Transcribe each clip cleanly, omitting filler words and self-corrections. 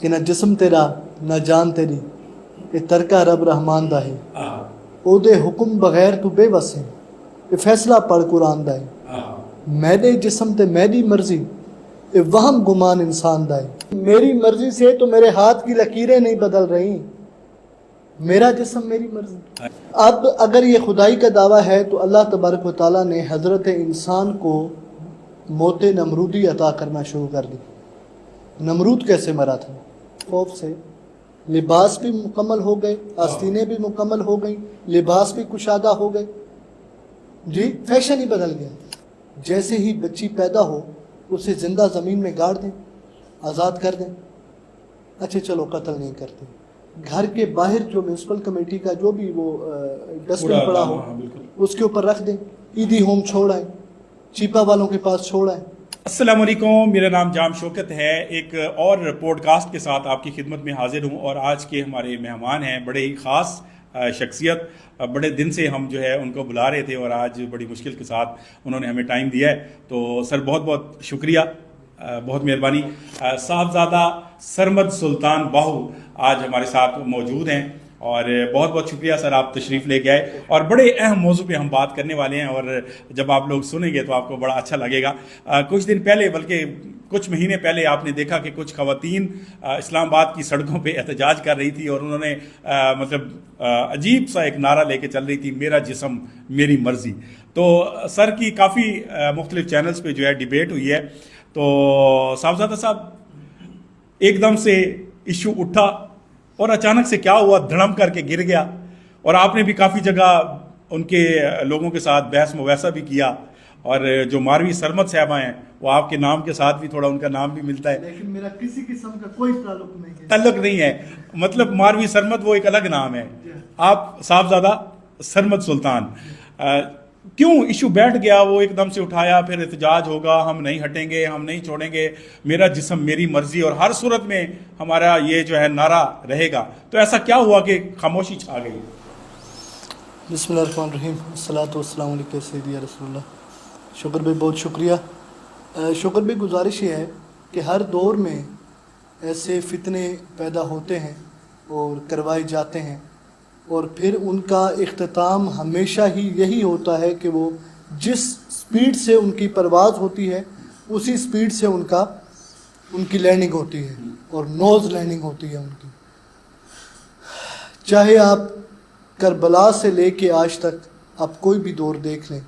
کہ نہ جسم تیرا نہ جان تیری کہ ترکا رب رحمان دا ہے او دے حکم بغیر تو بے وس ہے کہ فیصلہ پڑھ قرآن دا ہے میرے جسم تے میری مرضی اے وہم گمان انسان دا ہے میری مرضی سے تو میرے ہاتھ کی لکیریں نہیں بدل رہی میرا جسم میری مرضی۔ اب اگر یہ خدائی کا دعویٰ ہے تو اللہ تبارک و تعالیٰ نے حضرت انسان کو موت نمرودی عطا کرنا شروع کر دی۔ نمرود کیسے مرا تھا؟ خوف سے۔ لباس بھی مکمل ہو گئے، آستینیں بھی مکمل ہو گئیں، لباس بھی کشادہ ہو گئے، جی فیشن ہی بدل گیا۔ جیسے ہی بچی پیدا ہو اسے زندہ زمین میں گاڑ دیں، آزاد کر دیں، اچھا چلو قتل نہیں کرتے، گھر کے باہر جو میونسپل کمیٹی کا جو بھی وہ ڈسٹ بن پڑا ہو اس کے اوپر رکھ دیں، عیدی ہوم چھوڑ آئیں، چیپا والوں کے پاس چھوڑ آئیں۔ السلام علیکم، میرا نام جام شوکت ہے۔ ایک اور پوڈ کاسٹ کے ساتھ آپ کی خدمت میں حاضر ہوں، اور آج کے ہمارے مہمان ہیں بڑے ہی خاص شخصیت۔ بڑے دن سے ہم جو ہے ان کو بلا رہے تھے اور آج بڑی مشکل کے ساتھ انہوں نے ہمیں ٹائم دیا ہے، تو سر بہت بہت شکریہ، بہت مہربانی۔ صاحبزادہ سرمد سلطان باہو آج ہمارے ساتھ موجود ہیں، اور بہت بہت شکریہ سر، آپ تشریف لے کے آئے، اور بڑے اہم موضوع پہ ہم بات کرنے والے ہیں، اور جب آپ لوگ سنیں گے تو آپ کو بڑا اچھا لگے گا۔ کچھ دن پہلے، بلکہ کچھ مہینے پہلے آپ نے دیکھا کہ کچھ خواتین اسلام آباد کی سڑکوں پہ احتجاج کر رہی تھی، اور انہوں نے عجیب سا ایک نعرہ لے کے چل رہی تھی، میرا جسم میری مرضی۔ تو سر کی کافی مختلف چینلز پہ جو ہے ڈیبیٹ ہوئی ہے، تو صاحبزادہ صاحب ایک دم سے ایشو اٹھا اور اچانک سے کیا ہوا، دھڑم کر کے گر گیا، اور آپ نے بھی کافی جگہ ان کے لوگوں کے ساتھ بحث مباحثہ بھی کیا، اور جو ماروی سرمد صاحبہ ہیں وہ آپ کے نام کے ساتھ بھی تھوڑا ان کا نام بھی ملتا ہے، لیکن میرا کسی قسم کا کوئی تعلق نہیں ہے، مطلب ماروی سرمد وہ ایک الگ نام ہے، آپ صاحبزادہ سرمد سلطان۔ کیوں ایشو بیٹھ گیا، وہ ایک دم سے اٹھایا، پھر احتجاج ہوگا، ہم نہیں ہٹیں گے، ہم نہیں چھوڑیں گے، میرا جسم میری مرضی، اور ہر صورت میں ہمارا یہ جو ہے نعرہ رہے گا، تو ایسا کیا ہوا کہ خاموشی چھا گئی؟ بسم اللہ الرحمن الرحیم، الصلاۃ والسلام علیکم سیدی یا رسول اللہ۔ شکر بھائی، بہت شکریہ۔ شکر بھائی، گزارش یہ ہے کہ ہر دور میں ایسے فتنے پیدا ہوتے ہیں اور کروائے جاتے ہیں، اور پھر ان کا اختتام ہمیشہ ہی یہی ہوتا ہے کہ وہ جس سپیڈ سے ان کی پرواز ہوتی ہے اسی سپیڈ سے ان کی لینڈنگ ہوتی ہے، اور نوز لینڈنگ ہوتی ہے ان کی۔ چاہے آپ کربلا سے لے کے آج تک آپ کوئی بھی دور دیکھ لیں،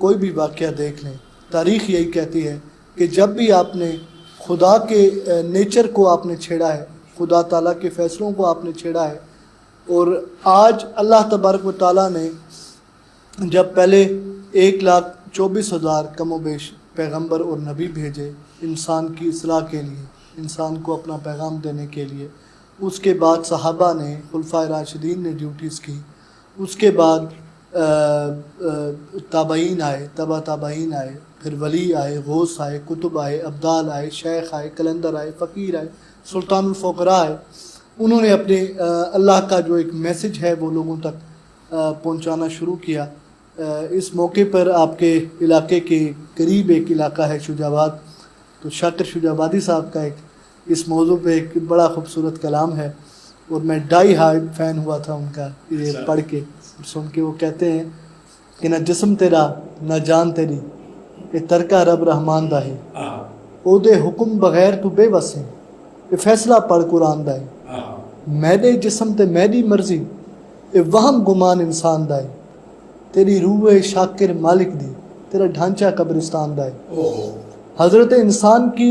کوئی بھی واقعہ دیکھ لیں، تاریخ یہی کہتی ہے کہ جب بھی آپ نے خدا کے نیچر کو آپ نے چھیڑا ہے، خدا تعالیٰ کے فیصلوں کو آپ نے چھیڑا ہے، اور آج اللہ تبارک و تعالیٰ نے جب پہلے 1,24,000 کم و بیش پیغمبر اور نبی بھیجے انسان کی اصلاح کے لیے، انسان کو اپنا پیغام دینے کے لیے، اس کے بعد صحابہ نے، خلفائے راشدین نے ڈیوٹیز کی، اس کے بعد تابعین آئے، تابعین آئے، پھر ولی آئے، غوث آئے، کتب آئے، ابدال آئے، شیخ آئے، کلندر آئے، فقیر آئے، سلطان الفقراء آئے۔ انہوں نے اپنے اللہ کا جو ایک میسج ہے وہ لوگوں تک پہنچانا شروع کیا۔ اس موقع پر آپ کے علاقے کے قریب ایک علاقہ ہے شجاع آباد، تو شاکر شجاع آبادی صاحب کا ایک اس موضوع پہ ایک بڑا خوبصورت کلام ہے، اور میں ڈائی ہارڈ فین ہوا تھا ان کا، یہ پڑھ کے سن کے۔ وہ کہتے ہیں کہ نہ جسم تیرا نہ جان تیری کہ ترکا رب رحمان دا ہے او دے حکم بغیر تو بے وس ہے کہ فیصلہ پڑھ قرآن دا ہے میرے جسم تے میری مرضی اے وہم گمان انسان دا ہے تیری روح شاکر مالک دی تیرا ڈھانچہ قبرستان دا ہے۔ حضرت انسان کی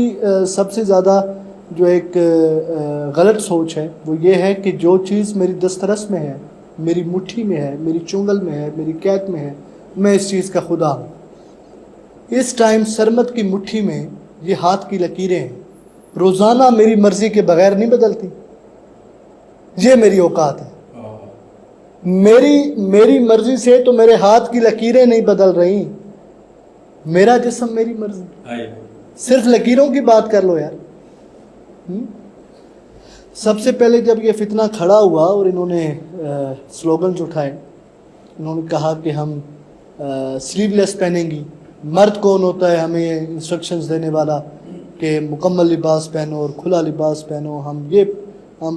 سب سے زیادہ جو ایک غلط سوچ ہے وہ یہ ہے کہ جو چیز میری دسترس میں ہے، میری مٹھی میں ہے، میری چنگل میں ہے، میری قید میں ہے، میں اس چیز کا خدا ہوں۔ اس ٹائم سرمد کی مٹھی میں یہ ہاتھ کی لکیریں ہیں، روزانہ میری مرضی کے بغیر نہیں بدلتی، یہ میری اوقات ہے۔ میری مرضی سے تو میرے ہاتھ کی لکیریں نہیں بدل رہی، میرا جسم میری مرضی۔ صرف لکیروں کی بات کر لو یار۔ سب سے پہلے جب یہ فتنہ کھڑا ہوا اور انہوں نے سلوگنز اٹھائے، انہوں نے کہا کہ ہم سلیو لیس پہنیں گی، مرد کون ہوتا ہے ہمیں انسٹرکشنز دینے والا، کہ مکمل لباس پہنو اور کھلا لباس پہنو، ہم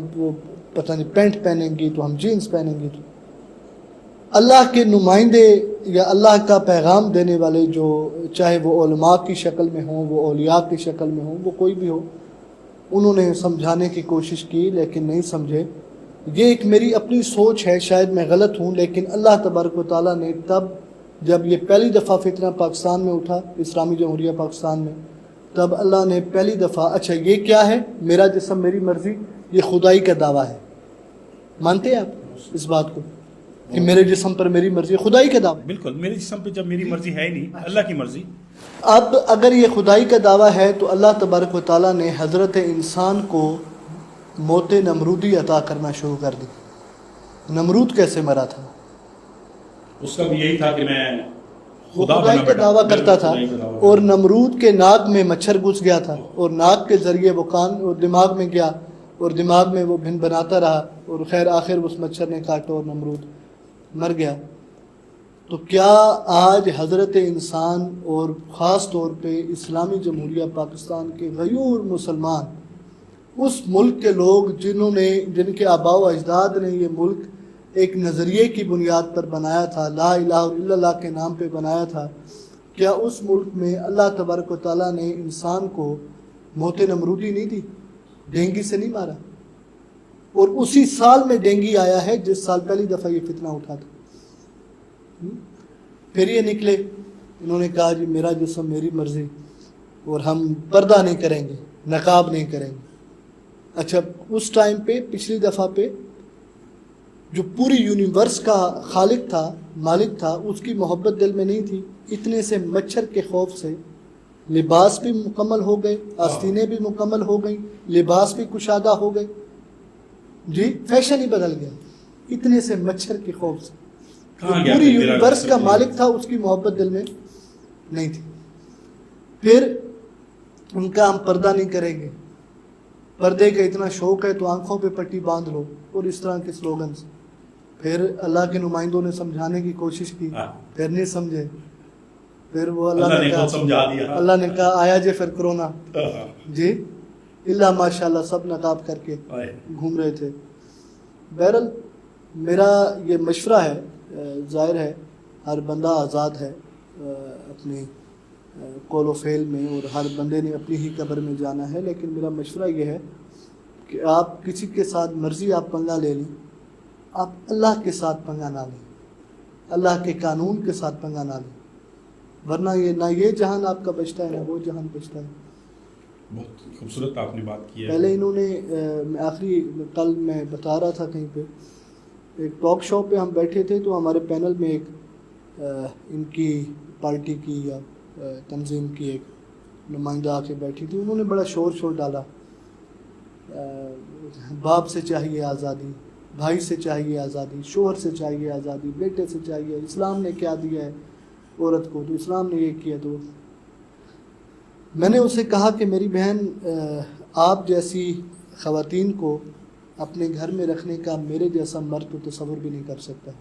پتہ نہیں پینٹ پہنیں گی تو ہم جینس پہنیں گی. تو اللہ کے نمائندے یا اللہ کا پیغام دینے والے جو چاہے وہ علماء کی شکل میں ہوں، وہ اولیاء کی شکل میں ہوں، وہ کوئی بھی ہو، انہوں نے سمجھانے کی کوشش کی لیکن نہیں سمجھے. یہ ایک میری اپنی سوچ ہے، شاید میں غلط ہوں، لیکن اللہ تبارک و تعالیٰ نے تب جب یہ پہلی دفعہ فتنہ پاکستان میں اٹھا، اسلامی جمہوریہ پاکستان میں، تب اللہ نے پہلی دفعہ اچھا یہ کیا ہے، میرا جسم میری مرضی، یہ خدائی کا دعویٰ ہے. مانتے ہیں آپ اس بات کو کہ میرے جسم پر میری مرضی، خدائی کا دعویٰ؟ بالکل، میرے جسم پہ جب میری مرضی ہے ہی نہیں، اللہ کی مرضی. اب اگر یہ خدائی کا دعویٰ ہے تو اللہ تبارک و تعالیٰ نے حضرت انسان کو موت نمرودی عطا کرنا شروع کر دی. نمرود کیسے مرا تھا؟ اس کا بھی یہی تھا کہ میں وہ خدا خدائی بنا کا بیٹا. دعویٰ کرتا تھا، خدائی کا دعویٰ اور نمرود کے ناک میں مچھر گھس گیا تھا، اور ناک کے ذریعے وہ کان اور دماغ میں گیا، اور دماغ میں وہ بھن بناتا رہا، اور خیر آخر اس مچھر نے کاٹا اور نمرود مر گیا. تو کیا آج حضرت انسان اور خاص طور پہ اسلامی جمہوریہ پاکستان کے غیور مسلمان، اس ملک کے لوگ جن کے آباء و اجداد نے یہ ملک ایک نظریے کی بنیاد پر بنایا تھا، لا الہ الا اللہ کے نام پہ بنایا تھا، کیا اس ملک میں اللہ تبارک و تعالیٰ نے انسان کو موت نمرودی نہیں دی؟ ڈینگی سے نہیں مارا؟ اور اسی سال میں ڈینگی آیا ہے جس سال پہلی دفعہ یہ فتنہ اٹھا تھا. پھر یہ نکلے، انہوں نے کہا جی میرا جسم میری مرضی، اور ہم پردہ نہیں کریں گے، نقاب نہیں کریں گے. اچھا اس ٹائم پہ پچھلی دفعہ پہ جو پوری یونیورس کا خالق تھا، مالک تھا، اس کی محبت دل میں نہیں تھی. اتنے سے مچھر کے خوف سے لباس بھی مکمل ہو گئے، آستینیں بھی مکمل ہو گئیں، لباس بھی کشادہ ہو گئے، جی فیشن ہی بدل گیا اتنے سے مچھر کے خوف سے. جو پوری یونیورس کا مالک تھا اس کی محبت دل میں نہیں تھی. پھر ان کا ہم پردہ نہیں کریں گے، پردے کا اتنا شوق ہے تو آنکھوں پہ پٹی باندھ لو، اور اس طرح کے سلوگنز. پھر اللہ کے نمائندوں نے سمجھانے کی کوشش کی، پھر نہیں سمجھے. پھر وہ اللہ نے کہا آیا جے پھر کرونا، جی اللہ ماشاءاللہ سب نقاب کر کے گھوم رہے تھے. بہرحال میرا یہ مشورہ ہے، ظاہر ہے ہر بندہ آزاد ہے اپنی قول و فعل میں، اور ہر بندے نے اپنی ہی قبر میں جانا ہے، لیکن میرا مشورہ یہ ہے کہ آپ کسی کے ساتھ مرضی آپ پنگا لے لیں، آپ اللہ کے ساتھ پنگا نہ لیں، اللہ کے قانون کے ساتھ پنگا نہ لیں، ورنہ یہ نہ یہ جہان آپ کا بچتا ہے نہ وہ جہان بچتا ہے. بہت خوبصورت آپ نے بات کی ہے. پہلے انہوں نے آخری کل میں بتا رہا تھا کہیں پہ ایک ٹاک شو پہ ہم بیٹھے تھے، تو ہمارے پینل میں ایک ان کی پارٹی کی یا تنظیم کی ایک نمائندہ آ کے بیٹھی تھی. انہوں نے بڑا شور ڈالا، باپ سے چاہیے آزادی، بھائی سے چاہیے آزادی، شوہر سے چاہیے آزادی، بیٹے سے چاہیے، اسلام نے کیا دیا ہے عورت کو، تو اسلام نے یہ کیا. تو میں نے اسے کہا کہ میری بہن آپ جیسی خواتین کو اپنے گھر میں رکھنے کا میرے جیسا مرد تو تصور بھی نہیں کر سکتا.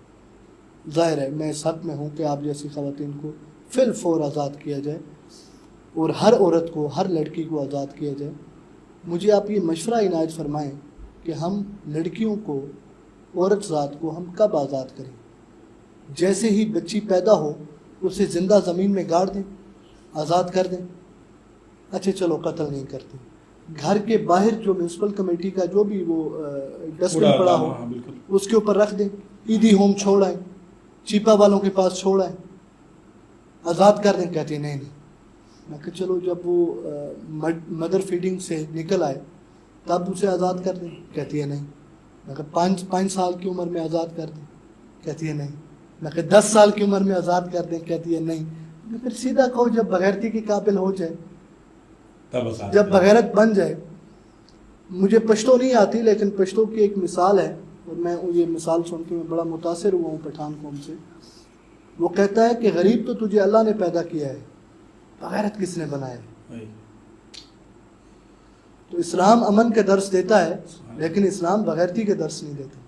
ظاہر ہے میں اس حق میں ہوں کہ آپ جیسی خواتین کو فی الفور آزاد کیا جائے، اور ہر عورت کو، ہر لڑکی کو آزاد کیا جائے. مجھے آپ یہ مشورہ عنایت فرمائیں کہ ہم لڑکیوں کو، عورت ذات کو ہم کب آزاد کریں؟ جیسے ہی بچی پیدا ہو اسے زندہ زمین میں گاڑ دیں، آزاد کر دیں. اچھا چلو قتل نہیں کرتے، گھر کے باہر جو میونسپل کمیٹی کا جو بھی وہ ڈسٹ بن پڑا ہو اس کے اوپر رکھ دیں، عیدی ہوم چھوڑ آئیں، چیپا والوں کے پاس چھوڑ آئیں، آزاد کر دیں. کہتے ہیں نہیں. میں کہ چلو جب وہ مدر فیڈنگ سے نکل آئے تب اسے آزاد کر دیں. کہتی ہے نہیں. میں کہ 5 سال کی عمر میں آزاد کر دیں. کہتی ہے نہیں. میں کہ 10 سال کی عمر میں آزاد کر دیں. کہتی ہے نہیں. میں پھر سیدھا کہو جب بغیرتی کے قابل ہو جائے، جب بغیرت بن جائے. مجھے پشتو نہیں آتی لیکن پشتو کی ایک مثال ہے، اور میں یہ مثال سن کے میں بڑا متاثر ہوا ہوں پٹھان قوم سے. وہ کہتا ہے کہ غریب تو تجھے اللہ نے پیدا کیا ہے، بغیرت کس نے بنایا ہے؟ تو اسلام امن کا درس دیتا ہے لیکن اسلام بغیرتی کا درس نہیں دیتا.